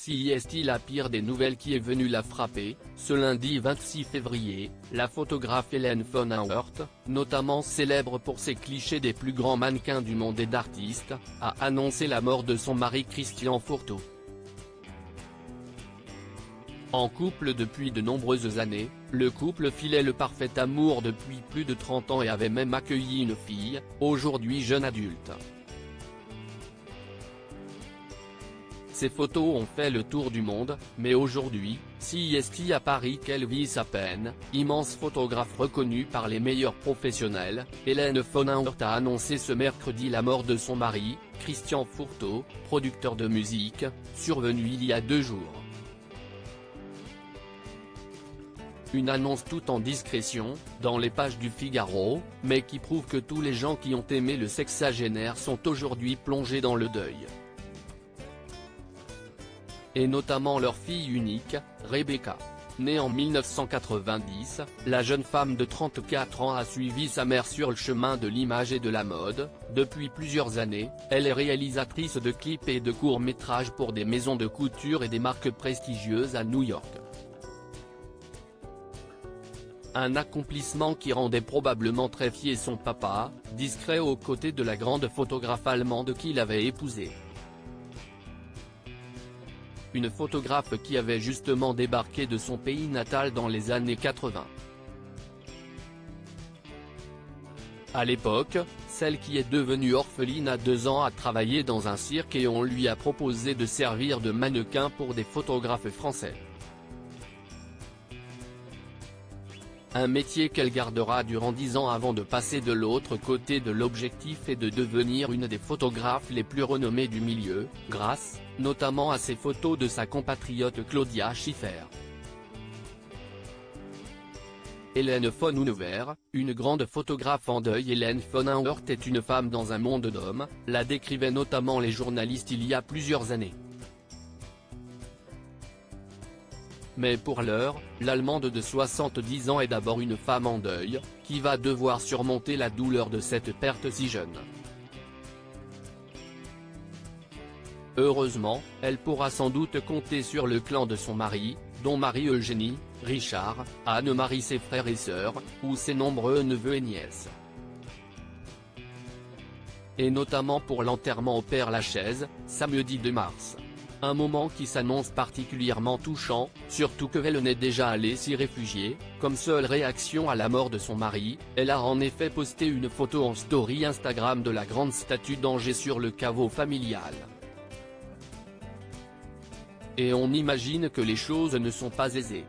Si est-il la pire des nouvelles qui est venue la frapper, ce lundi 26 février, la photographe Hélène von Auwirth, notamment célèbre pour ses clichés des plus grands mannequins du monde et d'artistes, a annoncé la mort de son mari Christian Fourteau. En couple depuis de nombreuses années, le couple filait le parfait amour depuis plus de 30 ans et avait même accueilli une fille, aujourd'hui jeune adulte. Ces photos ont fait le tour du monde, mais aujourd'hui, si est à Paris qu'elle vit sa peine, immense photographe reconnue par les meilleurs professionnels, Hélène von Auwirth a annoncé ce mercredi la mort de son mari, Christian Fourteau, producteur de musique, survenu il y a 2 jours. Une annonce tout en discrétion, dans les pages du Figaro, mais qui prouve que tous les gens qui ont aimé le sexagénaire sont aujourd'hui plongés dans le deuil. Et notamment leur fille unique, Rebecca. Née en 1990, la jeune femme de 34 ans a suivi sa mère sur le chemin de l'image et de la mode. Depuis plusieurs années, elle est réalisatrice de clips et de courts-métrages pour des maisons de couture et des marques prestigieuses à New York. Un accomplissement qui rendait probablement très fier son papa, discret aux côtés de la grande photographe allemande qu'il avait épousée. Une photographe qui avait justement débarqué de son pays natal dans les années 80. À l'époque, celle qui est devenue orpheline à 2 ans a travaillé dans un cirque et on lui a proposé de servir de mannequin pour des photographes français. Un métier qu'elle gardera durant 10 ans avant de passer de l'autre côté de l'objectif et de devenir une des photographes les plus renommées du milieu, grâce, notamment à ses photos de sa compatriote Claudia Schiffer. Hélène von Auwirth, une grande photographe en deuil. Hélène von Auwirth est une femme dans un monde d'hommes, la décrivaient notamment les journalistes il y a plusieurs années. Mais pour l'heure, l'Allemande de 70 ans est d'abord une femme en deuil, qui va devoir surmonter la douleur de cette perte si jeune. Heureusement, elle pourra sans doute compter sur le clan de son mari, dont Marie-Eugénie, Richard, Anne-Marie, ses frères et sœurs, ou ses nombreux neveux et nièces. Et notamment pour l'enterrement au Père-Lachaise, samedi 2 mars. Un moment qui s'annonce particulièrement touchant, surtout qu'elle n'est déjà allée s'y réfugier. Comme seule réaction à la mort de son mari, elle a en effet posté une photo en story Instagram de la grande statue d'Angers sur le caveau familial. Et on imagine que les choses ne sont pas aisées.